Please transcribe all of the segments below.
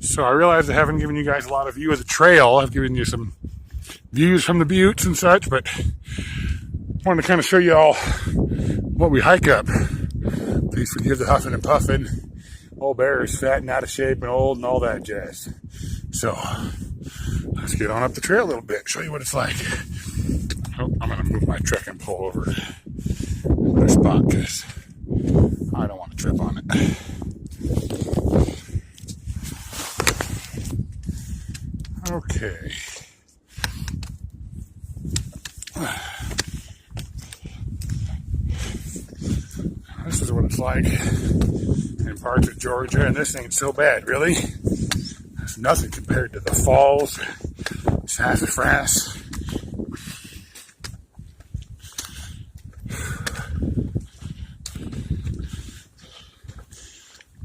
So I realize I haven't given you guys a lot of view of the trail. I've given you some views from the buttes and such, but I wanted to kind of show you all what we hike up. Please forgive the huffing and puffing. Old bear is fat and out of shape and old and all that jazz. So let's get on up the trail a little bit, show you what it's like. Oh, I'm going to move my trekking pole over another spot because I don't want to trip on it. Okay. This is what it's like in parts of Georgia, and this ain't so bad, really. It's nothing compared to the falls, sassafras.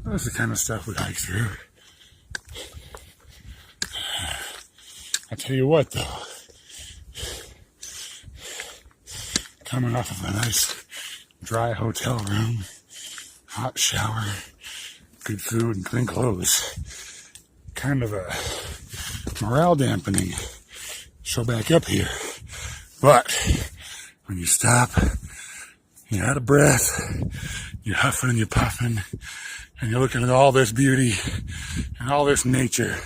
That's the kind of stuff we hike through. I tell you what, though, coming off of a nice dry hotel room, hot shower, good food, and clean clothes, kind of a morale dampening show back up here. But when you stop, you're out of breath, you're huffing and you're puffing, and you're looking at all this beauty and all this nature.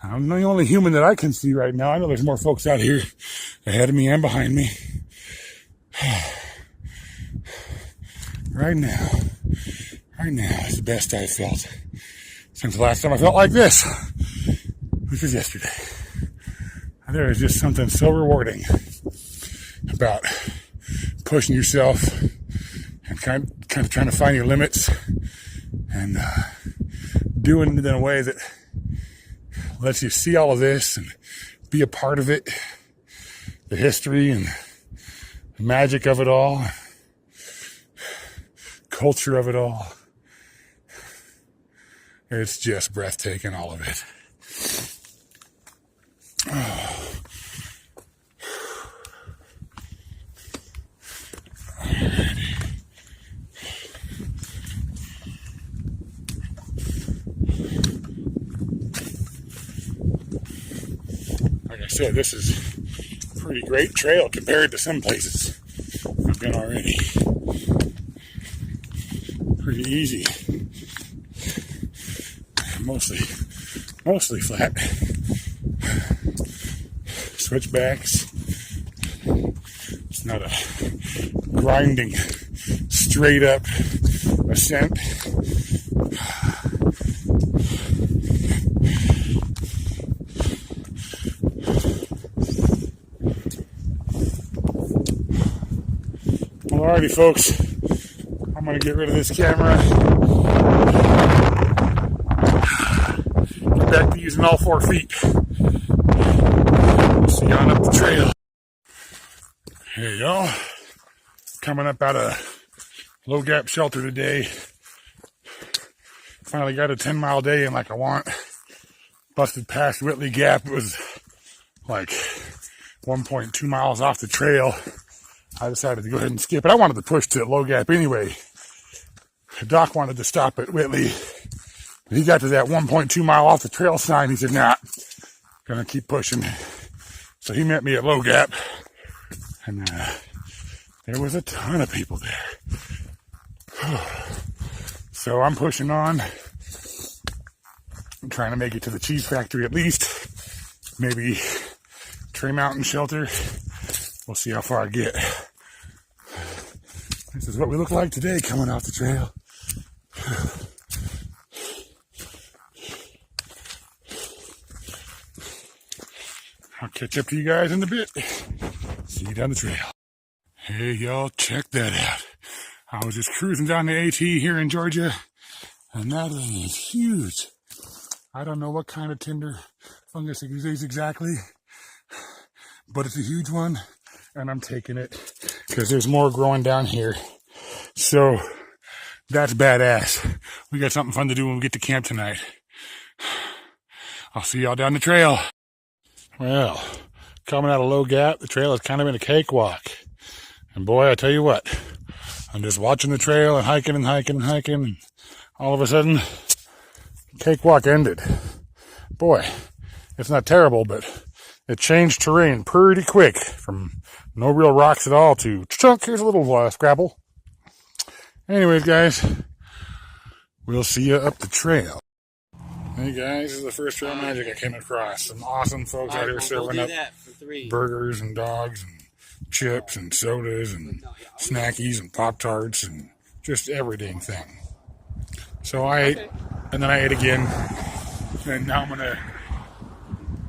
I'm the only human that I can see right now. I know there's more folks out here ahead of me and behind me. Right now is the best I've felt since the last time I felt like this, which was yesterday. There is just something so rewarding about pushing yourself and kind of trying to find your limits and doing it in a way that lets you see all of this and be a part of it, the history and the magic of it all, culture of it all. It's just breathtaking, all of it. Oh. Like I said, this is a pretty great trail compared to some places I've been already. Pretty easy. Mostly flat. Switchbacks. It's not a grinding, straight up ascent. Alrighty, folks. I'm going to get rid of this camera. Get back to using all 4 feet. See you on up the trail. Here you go. Coming up out of Low Gap Shelter today. Finally got a 10-mile day in like I want. Busted past Whitley Gap. It was like 1.2 miles off the trail. I decided to go ahead and skip it. I wanted to push to Low Gap anyway. Doc wanted to stop at Whitley. He got to that 1.2 mile off the trail sign. He said, nah, gonna keep pushing. So he met me at Low Gap. And there was a ton of people there. So I'm pushing on. I'm trying to make it to the cheese factory at least. Maybe Tree Mountain Shelter. We'll see how far I get. This is what we look like today coming off the trail. I'll catch up to you guys in a bit. See you down the trail. Hey, y'all, check that out. I was just cruising down the AT here in Georgia, and that thing is huge. I don't know what kind of tinder fungus it is exactly, but it's a huge one, and I'm taking it because there's more growing down here. So that's badass. We got something fun to do when we get to camp tonight. I'll see y'all down the trail. Well, coming out of Low Gap, the trail has kind of been a cakewalk. And boy, I tell you what, I'm just watching the trail and hiking and hiking and hiking. And all of a sudden, cakewalk ended. Boy, it's not terrible, but it changed terrain pretty quick from no real rocks at all to chunk. Here's a little scrabble. Anyways, guys, we'll see you up the trail. Hey guys, this is the first trail magic I came across. Some awesome folks out here serving up burgers and dogs and chips and sodas and snackies and Pop-Tarts and just every dang thing. So I ate, and then I ate again, and now I'm going to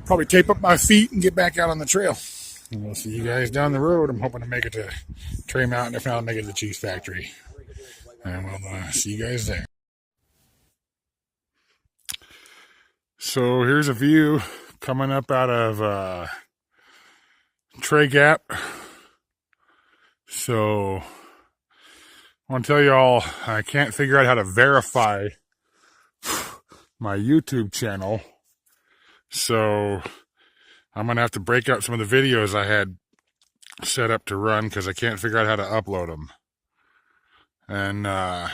probably tape up my feet and get back out on the trail. And we'll see you guys down the road. I'm hoping to make it to Tray Mountain. If not, I'll make it to the Cheese Factory. And we'll see you guys there. So here's a view coming up out of Tray Gap. So I want to tell you all, I can't figure out how to verify my YouTube channel. So I'm going to have to break out some of the videos I had set up to run because I can't figure out how to upload them. And I'll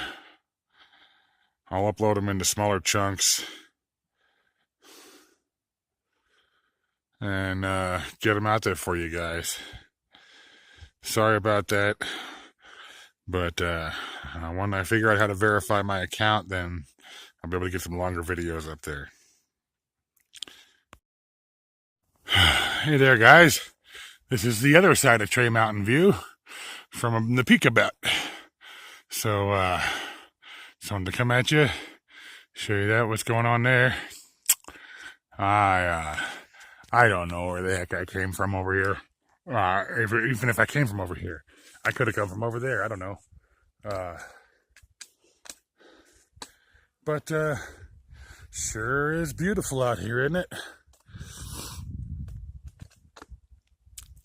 upload them into smaller chunks and get them out there for you guys. Sorry about that. But when I figure out how to verify my account, then I'll be able to get some longer videos up there. Hey there, guys. This is the other side of Tray Mountain view from the peak a bit. So, just wanted to come at you, show you that, what's going on there. I don't know where the heck I came from over here. Even if I came from over here, I could have come from over there. I don't know. But sure is beautiful out here, isn't it?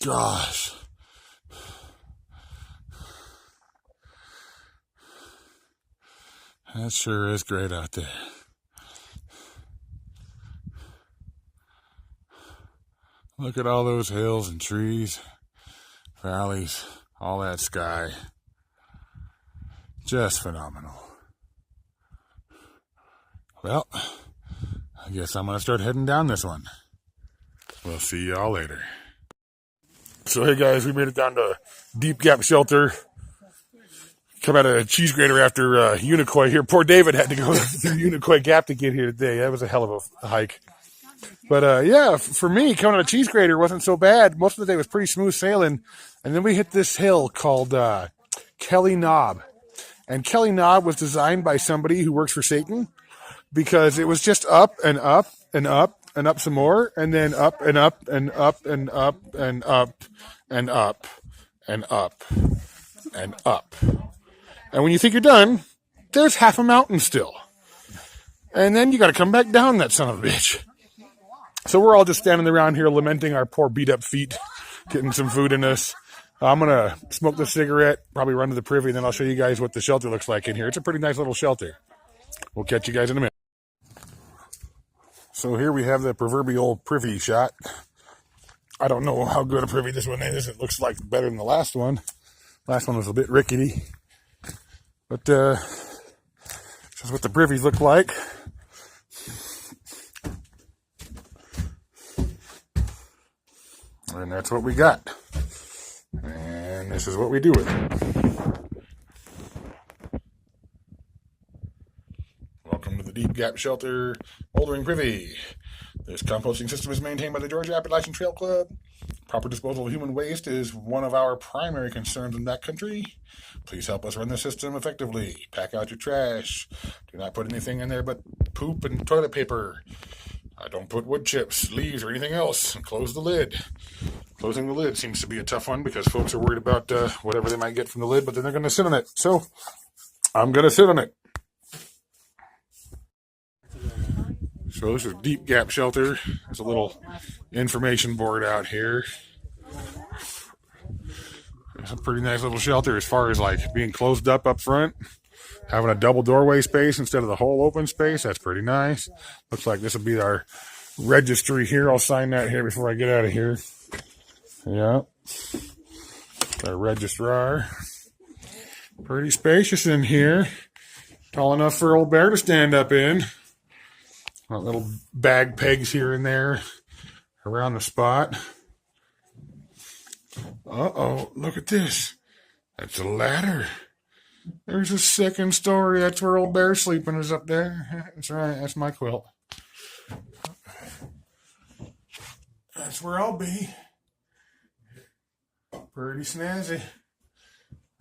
Gosh. That sure is great out there. Look at all those hills and trees, valleys, all that sky. Just phenomenal. Well, I guess I'm going to start heading down this one. We'll see y'all later. So hey guys, we made it down to Deep Gap Shelter. Come out of a cheese grater after Unicoi here. Poor David had to go through Unicoi Gap to get here today. That was a hell of a hike. But yeah, for me, coming out of cheese grater wasn't so bad. Most of the day was pretty smooth sailing. And then we hit this hill called Kelly Knob. And Kelly Knob was designed by somebody who works for Satan because it was just up and up and up and up some more, and then up and up and up and up and up and up and up and up. And when you think you're done, there's half a mountain still. And then you got to come back down that son of a bitch. So we're all just standing around here lamenting our poor beat up feet, getting some food in us. I'm going to smoke the cigarette, probably run to the privy, and then I'll show you guys what the shelter looks like in here. It's a pretty nice little shelter. We'll catch you guys in a minute. So here we have the proverbial privy shot. I don't know how good a privy this one is. It looks like better than the last one. Last one was a bit rickety. But this is what the privies look like. And that's what we got. And this is what we do with it. Welcome to the Deep Gap Shelter Bouldering Privy. This composting system is maintained by the Georgia Appalachian Trail Club. Proper disposal of human waste is one of our primary concerns in that country. Please help us run the system effectively. Pack out your trash. Do not put anything in there but poop and toilet paper. Don't put wood chips, leaves, or anything else. And close the lid. Closing the lid seems to be a tough one because folks are worried about whatever they might get from the lid, but then they're going to sit on it. So I'm going to sit on it. So this is Deep Gap Shelter. There's a little information board out here. It's a pretty nice little shelter as far as like being closed up front. Having a double doorway space instead of the whole open space. That's pretty nice. Looks like this will be our registry here. I'll sign that here before I get out of here. Yeah. Our registrar. Pretty spacious in here. Tall enough for old Bear to stand up in. Got little bag pegs here and there around the spot. Uh-oh, look at this. That's a ladder. There's a second story. That's where old Bear's sleeping, is up there. That's right, that's my quilt. That's where I'll be. Pretty snazzy.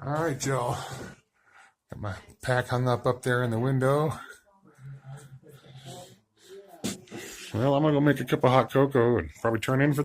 All right, y'all. Got my pack hung up there in the window. Well, I'm going to go make a cup of hot cocoa and probably turn in for